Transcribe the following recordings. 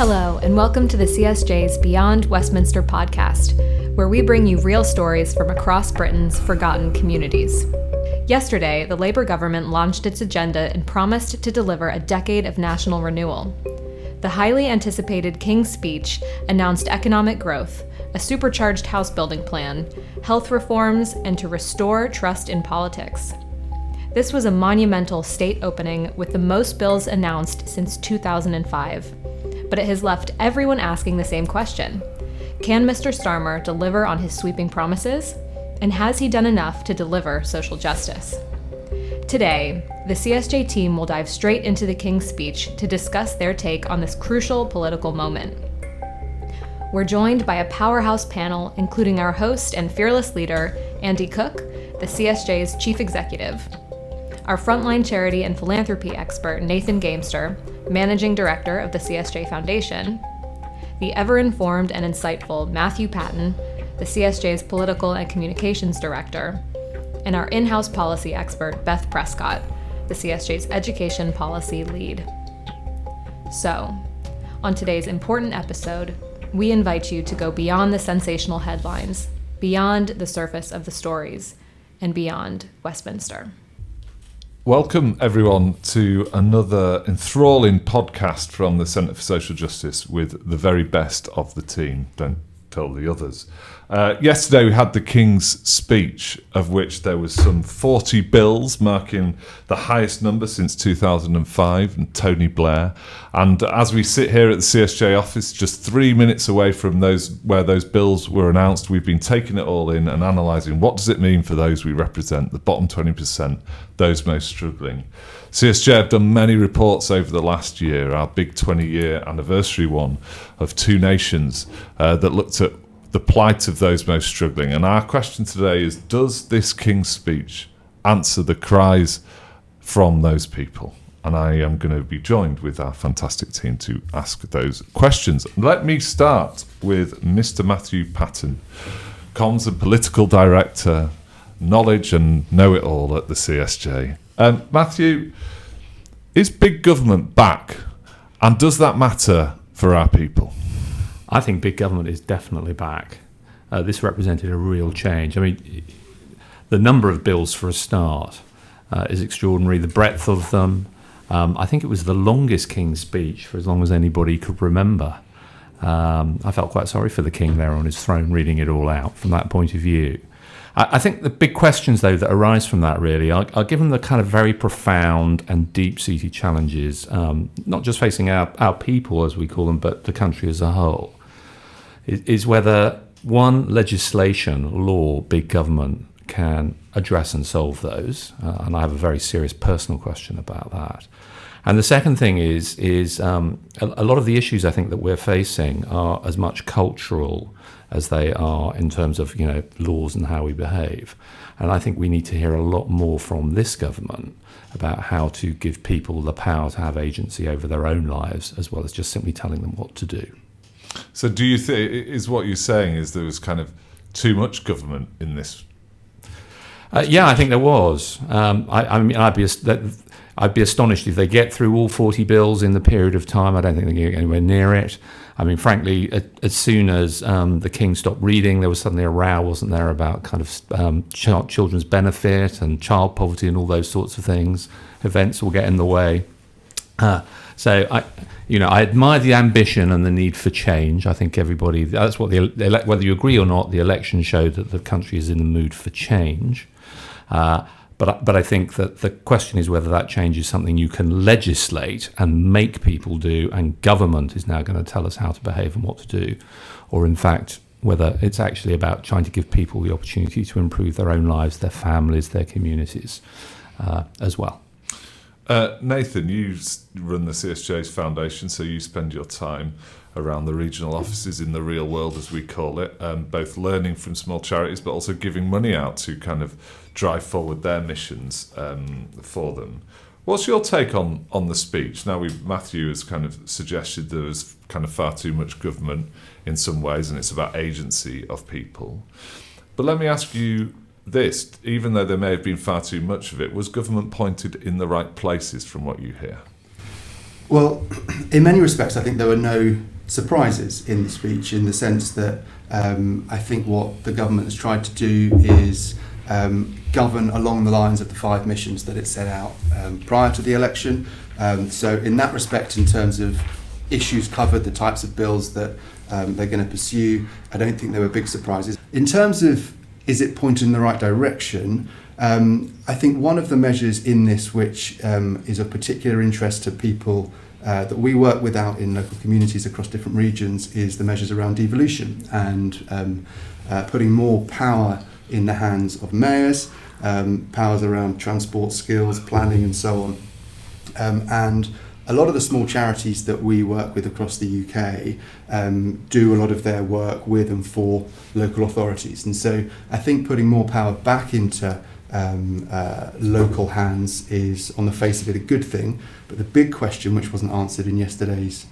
Hello, and welcome to the CSJ's Beyond Westminster podcast, where we bring you real stories from across Britain's forgotten communities. Yesterday, the Labour government launched its agenda and promised to deliver a decade of national renewal. The highly anticipated King's Speech announced economic growth, a supercharged house building plan, health reforms, and to restore trust in politics. This was a monumental state opening with the most bills announced since 2005. But it has left everyone asking the same question. Can Mr. Starmer deliver on his sweeping promises? And has he done enough to deliver social justice? Today, the CSJ team will dive straight into the King's Speech to discuss their take on this crucial political moment. We're joined by a powerhouse panel, including our host and fearless leader, Andy Cook, the CSJ's chief executive, our frontline charity and philanthropy expert, Nathan Gamester, managing director of the CSJ Foundation, the ever-informed and insightful Matthew Patten, the CSJ's political and communications director, and our in-house policy expert, Beth Prescott, the CSJ's education policy lead. So, on today's important episode, we invite you to go beyond the sensational headlines, beyond the surface of the stories, and beyond Westminster. Welcome, everyone, to another enthralling podcast from the Centre for Social Justice with the very best of the team. Don't tell the others. Yesterday we had the King's Speech, of which there was some 40 bills, marking the highest number since 2005, and Tony Blair. And as we sit here at the CSJ office, just 3 minutes away from where those bills were announced, we've been taking it all in and analysing what does it mean for those we represent, the bottom 20%, those most struggling. CSJ have done many reports over the last year, our big 20-year anniversary one of Two Nations, that looked at the plight of those most struggling. And our question today is, does this King's Speech answer the cries from those people? And I am going to be joined with our fantastic team to ask those questions. Let me start with Mr. Matthew Patten, Comms and Political Director, Knowledge and Know-It-All at the CSJ. Matthew, is big government back? And does that matter for our people? I think big government is definitely back. This represented a real change. I mean, the number of bills for a start is extraordinary. The breadth of them. I think it was the longest King's Speech for as long as anybody could remember. I felt quite sorry for the King there on his throne reading it all out from that point of view. I think the big questions, though, that arise from that really are given the kind of very profound and deep-seated challenges, not just facing our people, as we call them, but the country as a whole, is whether, one, legislation, law, big government can address and solve those. And I have a very serious personal question about that. And the second thing is a lot of the issues I think that we're facing are as much cultural as they are in terms of, laws and how we behave. And I think we need to hear a lot more from this government about how to give people the power to have agency over their own lives, as well as just simply telling them what to do. So do you think, is what you're saying is there was kind of too much government in this? Yeah, I think there was. I'd be astonished if they get through all 40 bills in the period of time. I don't think they get anywhere near it. I mean, frankly, as soon as the King stopped reading, there was suddenly a row, wasn't there, about kind of children's benefit and child poverty and all those sorts of things. Events will get in the way. So I admire the ambition and the need for change. I think everybody, that's what whether you agree or not, the election showed that the country is in the mood for change. But I think that the question is whether that change is something you can legislate and make people do, and government is now going to tell us how to behave and what to do, or in fact, whether it's actually about trying to give people the opportunity to improve their own lives, their families, their communities as well. Nathan, you run the CSJ's foundation, so you spend your time around the regional offices in the real world, as we call it, both learning from small charities but also giving money out to kind of drive forward their missions for them. What's your take on the speech? Now, Matthew has kind of suggested there was kind of far too much government in some ways, and it's about agency of people. But let me ask you this, even though there may have been far too much of it, was government pointed in the right places from what you hear? Well, in many respects, I think there were no surprises in the speech, in the sense that I think what the government has tried to do is govern along the lines of the 5 missions that it set out prior to the election. So in that respect, in terms of issues covered, the types of bills that they're going to pursue, I don't think there were big surprises. In terms of is it pointed in the right direction, I think one of the measures in this which is of particular interest to people that we work with out in local communities across different regions is the measures around devolution and putting more power in the hands of mayors, powers around transport skills, planning and so on. And a lot of the small charities that we work with across the UK do a lot of their work with and for local authorities. And so I think putting more power back into local hands is, on the face of it, a good thing. But the big question, which wasn't answered in yesterday's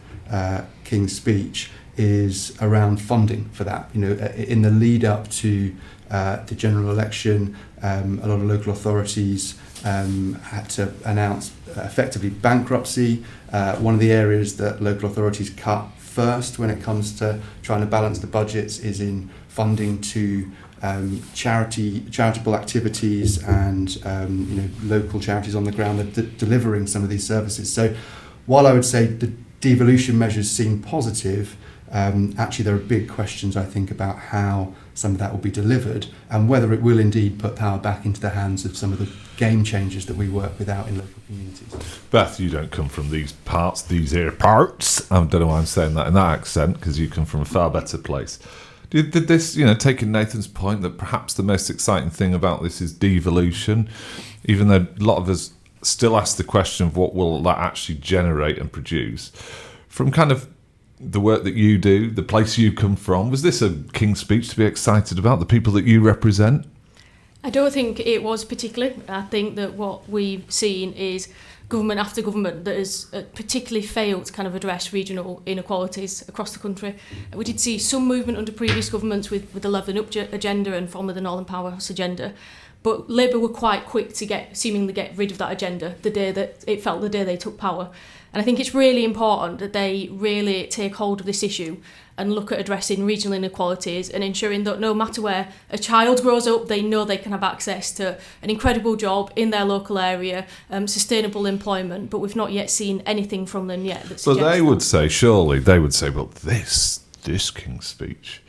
King's speech, is around funding for that. You know, in the lead up to the general election, a lot of local authorities had to announce effectively bankruptcy. One of the areas that local authorities cut first when it comes to trying to balance the budgets is in funding to charitable activities and local charities on the ground that are delivering some of these services. So while I would say the devolution measures seem positive, actually there are big questions, I think, about how some of that will be delivered and whether it will indeed put power back into the hands of some of the game changers that we work with out in local communities. Beth, you don't come from these parts, these here parts. I don't know why I'm saying that in that accent, because you come from a far better place. Did this, taking Nathan's point that perhaps the most exciting thing about this is devolution, even though a lot of us still ask the question of what will that actually generate and produce, from kind of the work that you do, the place you come from, was this a King's speech to be excited about, the people that you represent? I don't think it was particularly. I think that what we've seen is government after government that has particularly failed to kind of address regional inequalities across the country. We did see some movement under previous governments with the Levelling Up agenda and former the Northern Powerhouse agenda, but Labour were quite quick to seemingly get rid of that agenda the day they took power. And I think it's really important that they really take hold of this issue and look at addressing regional inequalities and ensuring that no matter where a child grows up, they know they can have access to an incredible job in their local area, sustainable employment, but we've not yet seen anything from them yet. So they would say, well, this King's speech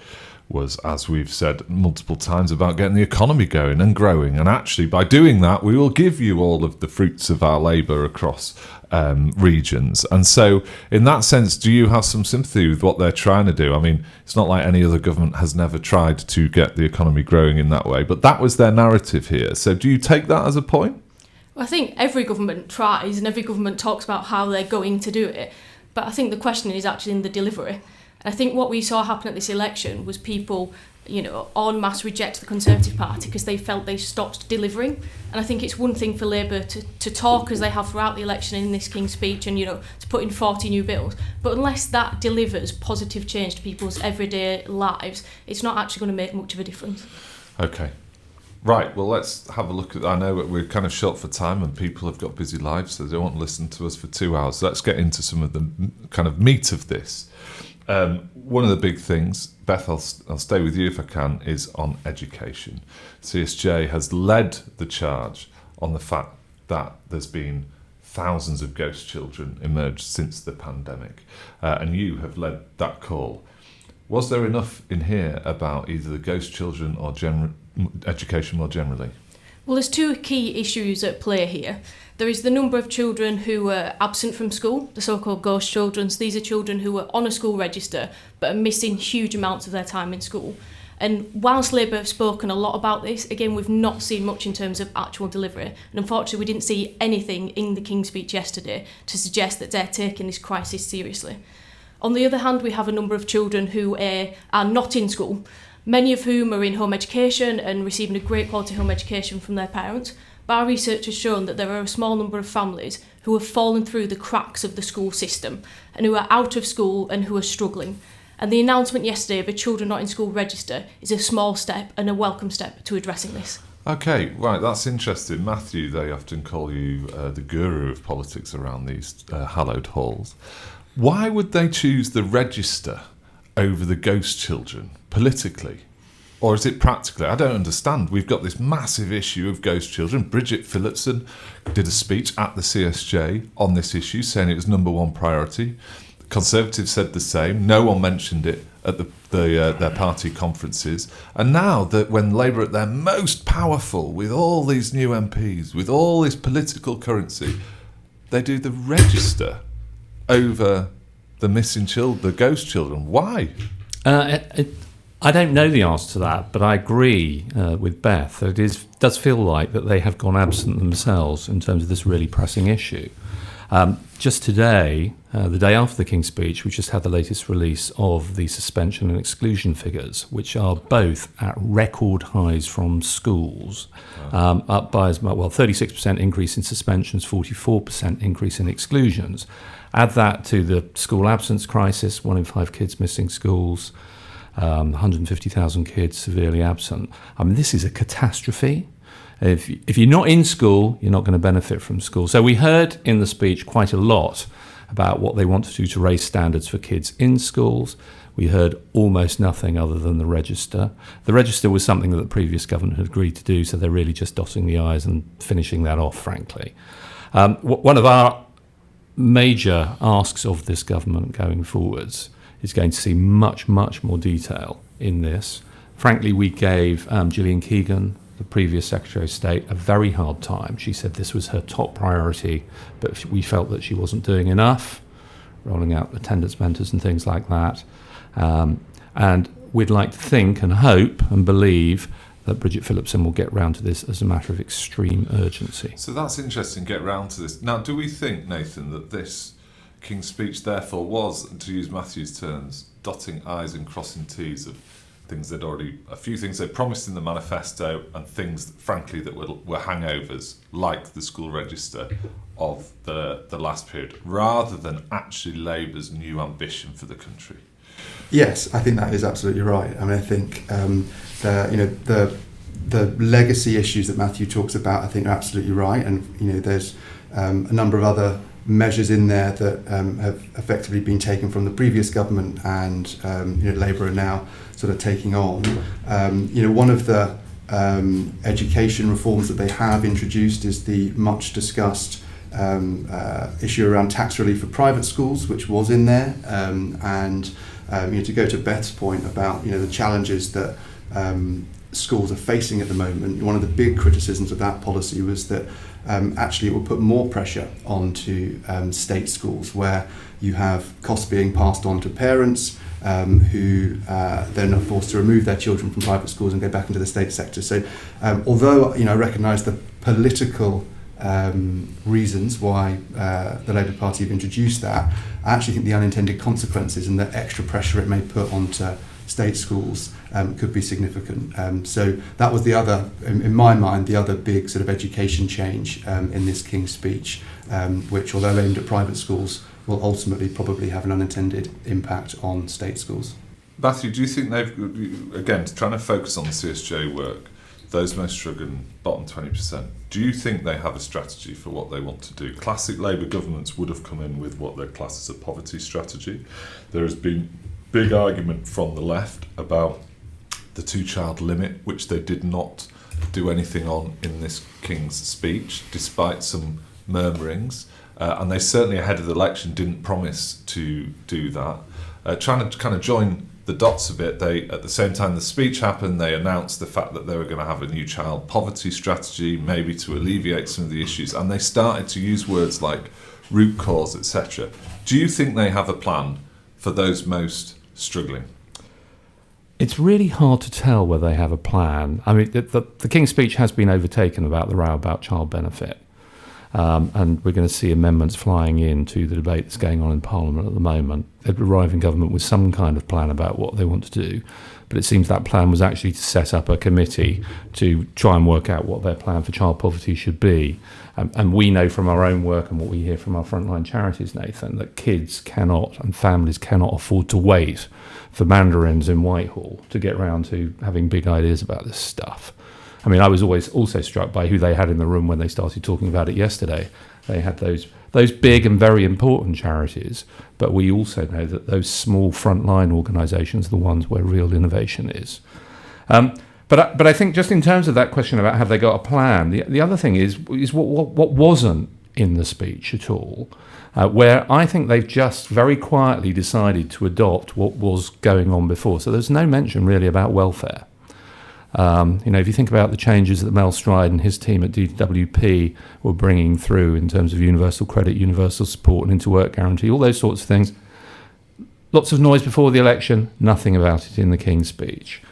was, as we've said multiple times, about getting the economy going and growing. And actually, by doing that, we will give you all of the fruits of our labour across regions. And so, in that sense, do you have some sympathy with what they're trying to do? I mean, it's not like any other government has never tried to get the economy growing in that way, but that was their narrative here. So do you take that as a point? Well, I think every government tries and every government talks about how they're going to do it. But I think the question is actually in the delivery. And I think what we saw happen at this election was people, en masse reject the Conservative Party because they felt they stopped delivering. And I think it's one thing for Labour to talk as they have throughout the election in this King's speech and, to put in 40 new bills. But unless that delivers positive change to people's everyday lives, it's not actually going to make much of a difference. Okay. Right, well, let's have a look at... I know we're kind of short for time and people have got busy lives, so they don't want to listen to us for 2 hours. So let's get into some of the kind of meat of this. One of the big things, Beth, I'll stay with you if I can, is on education. CSJ has led the charge on the fact that there's been thousands of ghost children emerged since the pandemic, and you have led that call. Was there enough in here about either the ghost children or education more generally? Well, there's two key issues at play here. There is the number of children who were absent from school, the so-called ghost children. So these are children who were on a school register but are missing huge amounts of their time in school. And whilst Labour have spoken a lot about this, again, we've not seen much in terms of actual delivery. And unfortunately, we didn't see anything in the King's speech yesterday to suggest that they're taking this crisis seriously. On the other hand, we have a number of children who are not in school, many of whom are in home education and receiving a great quality home education from their parents. But our research has shown that there are a small number of families who have fallen through the cracks of the school system and who are out of school and who are struggling. And the announcement yesterday of a children not in school register is a small step and a welcome step to addressing this. Okay, right, that's interesting. Matthew, they often call you the guru of politics around these hallowed halls. Why would they choose the register over the ghost children politically? Or is it practically? I don't understand. We've got this massive issue of ghost children. Bridget Phillipson did a speech at the CSJ on this issue, saying it was number one priority. The Conservatives said the same. No one mentioned it at their party conferences. And now that when Labour at their most powerful, with all these new MPs, with all this political currency, they do the register over the missing children, the ghost children. Why? I don't know the answer to that, but I agree with Beth that it does feel like that they have gone absent themselves in terms of this really pressing issue. Just today, the day after the King's speech, we just had the latest release of the suspension and exclusion figures, which are both at record highs from schools, up by as much, 36% increase in suspensions, 44% increase in exclusions. Add that to the school absence crisis, 1 in 5 kids missing schools, 150,000 kids severely absent. I mean, this is a catastrophe. If you're not in school, you're not going to benefit from school. So we heard in the speech quite a lot about what they want to do to raise standards for kids in schools. We heard almost nothing other than the register. The register was something that the previous government had agreed to do, so they're really just dotting the I's and finishing that off, frankly. One of our major asks of this government going forwards is going to see much, much more detail in this. Frankly, we gave Gillian Keegan, the previous Secretary of State, a very hard time. She said this was her top priority, but we felt that she wasn't doing enough, rolling out attendance mentors and things like that. And we'd like to think and hope and believe that Bridget Phillipson will get round to this as a matter of extreme urgency. So that's interesting, get round to this. Now, do we think, Nathan, that this King's speech therefore was, to use Matthew's terms, dotting I's and crossing T's of a few things they promised in the manifesto and things, frankly, that were hangovers, like the school register of the last period, rather than actually Labour's new ambition for the country? Yes, I think that is absolutely right. I mean, I think the legacy issues that Matthew talks about, I think, are absolutely right, and there's a number of other measures in there that have effectively been taken from the previous government, and Labour are now sort of taking on. One of the education reforms that they have introduced is the much discussed issue around tax relief for private schools, which was in there, and to go to Beth's point about the challenges that schools are facing at the moment. One of the big criticisms of that policy was that actually it will put more pressure onto state schools, where you have costs being passed on to parents who then are forced to remove their children from private schools and go back into the state sector. So although I recognise the political reasons why the Labour Party have introduced that, I actually think the unintended consequences and the extra pressure it may put onto state schools could be significant. So that was the other, in my mind, the other big sort of education change in this King's speech, which, although aimed at private schools, will ultimately probably have an unintended impact on state schools. Matthew, do you think they've, again, trying to focus on the CSJ work, those most struggling, bottom 20%, do you think they have a strategy for what they want to do? Classic Labour governments would have come in with what they class as a poverty strategy. There has been big argument from the left about the 2-child limit, which they did not do anything on in this King's speech, despite some murmurings. And they certainly, ahead of the election, didn't promise to do that. Trying to kind of join the dots a bit, they, at the same time the speech happened, they announced the fact that they were going to have a new child poverty strategy, maybe to alleviate some of the issues, and they started to use words like root cause, etc. Do you think they have a plan for those most struggling? It's really hard to tell whether they have a plan. I mean, the King's speech has been overtaken about the row about child benefit. And we're going to see amendments flying into the debate that's going on in Parliament at the moment. They'd arrive in government with some kind of plan about what they want to do, but it seems that plan was actually to set up a committee to try and work out what their plan for child poverty should be. And we know from our own work and what we hear from our frontline charities, Nathan, that kids cannot and families cannot afford to wait for mandarins in Whitehall to get round to having big ideas about this stuff. I mean, I was always also struck by who they had in the room when they started talking about it yesterday. They had those big and very important charities, but we also know that those small frontline organisations are the ones where real innovation is. But I think just in terms of that question about have they got a plan, the other thing is what wasn't in the speech at all, where I think they've just very quietly decided to adopt what was going on before. So there's no mention really about welfare. If you think about the changes that Mel Stride and his team at DWP were bringing through in terms of universal credit, universal support and into-work guarantee, all those sorts of things, lots of noise before the election, nothing about it in the King's speech.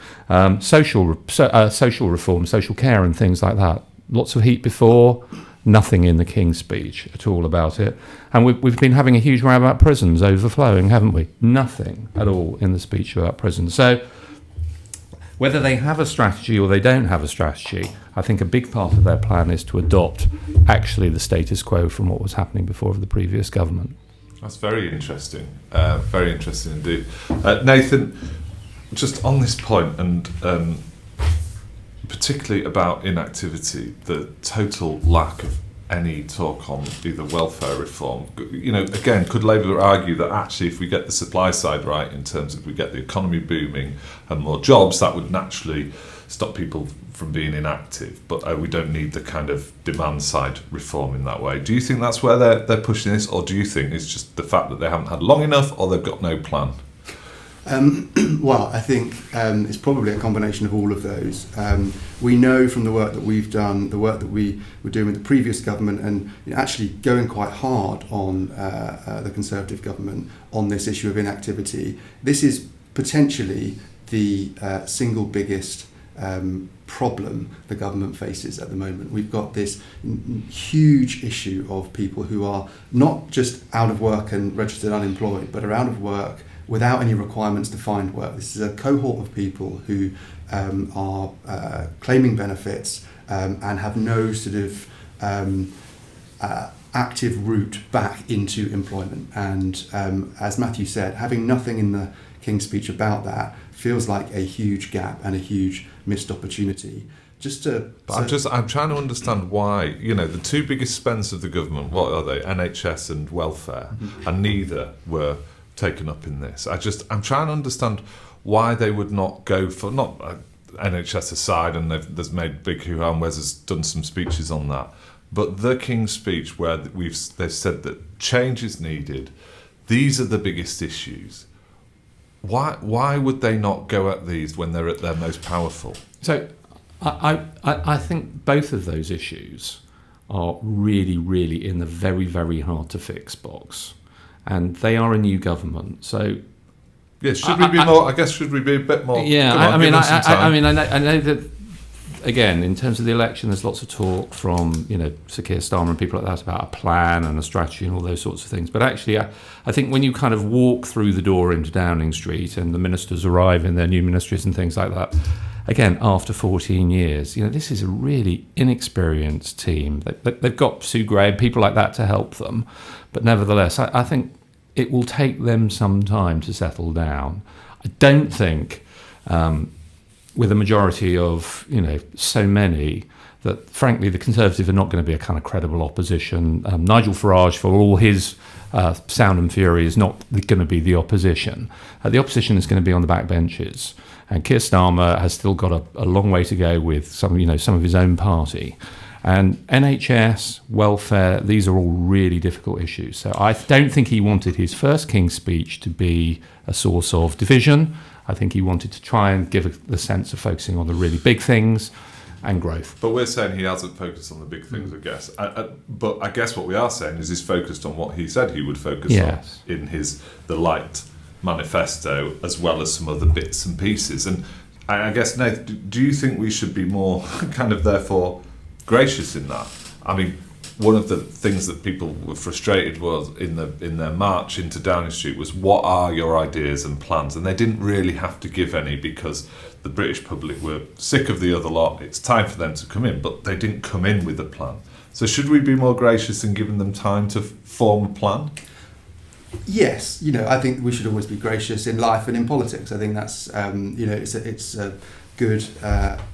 Social reform, social care and things like that, lots of heat before, nothing in the King's speech at all about it. And we've been having a huge row about prisons overflowing, haven't we? Nothing at all in the speech about prisons. So whether they have a strategy or they don't have a strategy, I think a big part of their plan is to adopt actually the status quo from what was happening before of the previous government. That's very interesting indeed. Nathan, just on this point, and particularly about inactivity, the total lack of any talk on either welfare reform. Again, could Labour argue that actually if we get the supply side right in terms of we get the economy booming and more jobs, that would naturally stop people from being inactive, but we don't need the kind of demand side reform in that way. Do you think that's where they're pushing this, or do you think it's just the fact that they haven't had long enough, or they've got no plan? Well, I think it's probably a combination of all of those. We know from the work that we've done, the work that we were doing with the previous government, and actually going quite hard on the Conservative government on this issue of inactivity. This is potentially the single biggest problem the government faces at the moment. We've got this huge issue of people who are not just out of work and registered unemployed, but are out of work without any requirements to find work. This is a cohort of people who are claiming benefits and have no sort of active route back into employment. And as Matthew said, having nothing in the King's speech about that feels like a huge gap and a huge missed opportunity. I'm trying to understand why, the two biggest spends of the government, what are they? NHS and welfare, and neither were taken up in this. I'm trying to understand why they would not go for, not NHS aside, and they've made big hoo-ha, and Wes has done some speeches on that, but the King's speech where they've said that change is needed, these are the biggest issues. Why would they not go at these when they're at their most powerful? So I think both of those issues are really, really in the very, very hard to fix box. And they are a new government, so yeah. Should we be a bit more? Yeah, I know that. Again, in terms of the election, there's lots of talk from Sir Keir Starmer and people like that about a plan and a strategy and all those sorts of things. But actually, I think when you kind of walk through the door into Downing Street and the ministers arrive in their new ministries and things like that, again, after 14 years, this is a really inexperienced team. They've got Sue Gray and people like that to help them. But nevertheless, I think it will take them some time to settle down. I don't think, with a majority of, so many, that frankly the Conservatives are not going to be a kind of credible opposition. Nigel Farage, for all his sound and fury, is not going to be the opposition. The opposition is going to be on the back benches. And Keir Starmer has still got a long way to go with some of his own party. And NHS, welfare, these are all really difficult issues. So I don't think he wanted his first King's speech to be a source of division. I think he wanted to try and give the sense of focusing on the really big things and growth. But we're saying he hasn't focused on the big things, I guess. But I guess what we are saying is he's focused on what he said he would focus on in the Light manifesto, as well as some other bits and pieces. And I guess, Nath, do you think we should be more kind of therefore gracious in that? I mean, one of the things that people were frustrated was in their march into Downing Street was, what are your ideas and plans? And they didn't really have to give any because the British public were sick of the other lot. It's time for them to come in, but they didn't come in with a plan. So should we be more gracious in giving them time to form a plan? Yes, I think we should always be gracious in life and in politics. I think that's, it's a good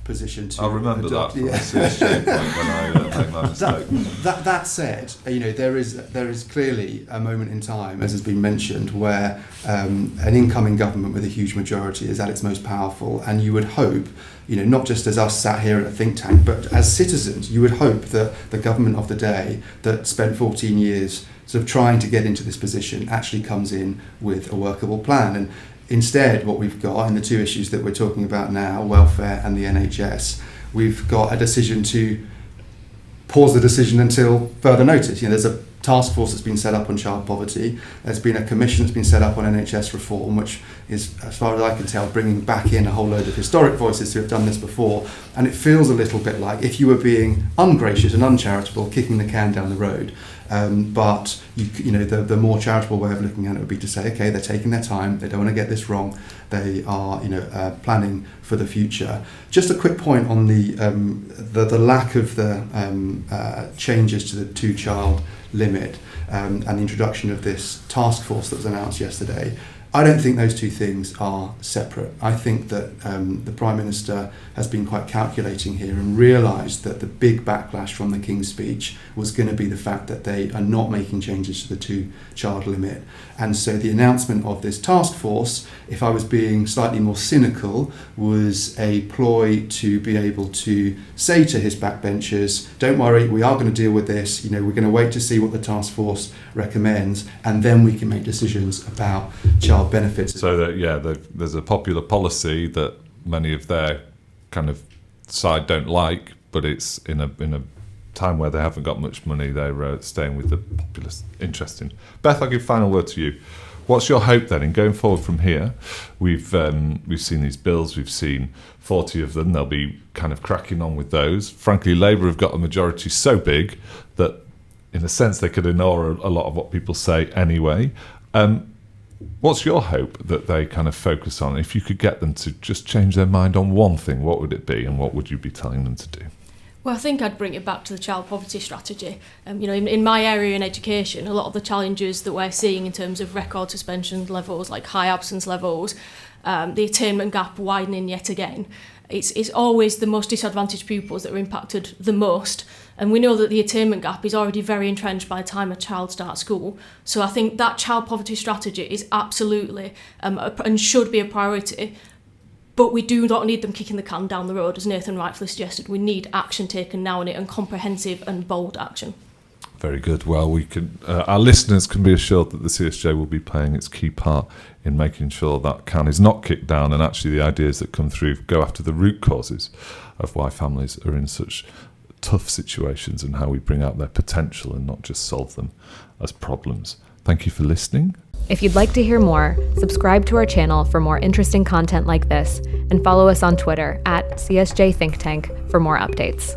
position to. I'll remember adopt. that from the CSJ point when I make my mistake. That said, there is clearly a moment in time, as has been mentioned, where an incoming government with a huge majority is at its most powerful, and you would hope, not just as us sat here at a think tank, but as citizens, you would hope that the government of the day that spent 14 years sort of trying to get into this position actually comes in with a workable plan. And instead, what we've got in the two issues that we're talking about now, welfare and the NHS, we've got a decision to pause the decision until further notice. There's a task force that's been set up on child poverty. There's been a commission that's been set up on NHS reform, which is, as far as I can tell, bringing back in a whole load of historic voices who have done this before. And it feels a little bit like if you were being ungracious and uncharitable, kicking the can down the road. But the more charitable way of looking at it would be to say, okay, they're taking their time, they don't want to get this wrong, they are planning for the future. Just a quick point on the lack of the changes to the 2-child limit and the introduction of this task force that was announced yesterday. I don't think those two things are separate. I think that the Prime Minister has been quite calculating here and realised that the big backlash from the King's speech was going to be the fact that they are not making changes to the 2-child limit. And so the announcement of this task force, if I was being slightly more cynical, was a ploy to be able to say to his backbenchers, don't worry, we are going to deal with this. We're going to wait to see what the task force recommends, and then we can make decisions about child benefits. So that there's a popular policy that many of their kind of side don't like, but it's in a time where they haven't got much money, they're staying with the populace. Interesting. Beth, I'll give final word to you. What's your hope then in going forward from here? We've seen these bills, we've seen 40 of them. They'll be kind of cracking on with those. Frankly, Labour have got a majority so big that, in a sense, they could ignore a lot of what people say anyway. What's your hope that they kind of focus on? If you could get them to just change their mind on one thing, what would it be, and what would you be telling them to do? Well, I think I'd bring it back to the child poverty strategy. In my area in education, a lot of the challenges that we're seeing in terms of record suspension levels, like high absence levels, the attainment gap widening yet again, it's always the most disadvantaged pupils that are impacted the most. And we know that the attainment gap is already very entrenched by the time a child starts school. So I think that child poverty strategy is absolutely and should be a priority. But we do not need them kicking the can down the road, as Nathan rightfully suggested. We need action taken now on it, and comprehensive and bold action. Very good. Well, we can. Our listeners can be assured that the CSJ will be playing its key part in making sure that can is not kicked down, and actually the ideas that come through go after the root causes of why families are in such tough situations and how we bring out their potential and not just solve them as problems. Thank you for listening. If you'd like to hear more, subscribe to our channel for more interesting content like this, and follow us on Twitter @CSJ Think Tank for more updates.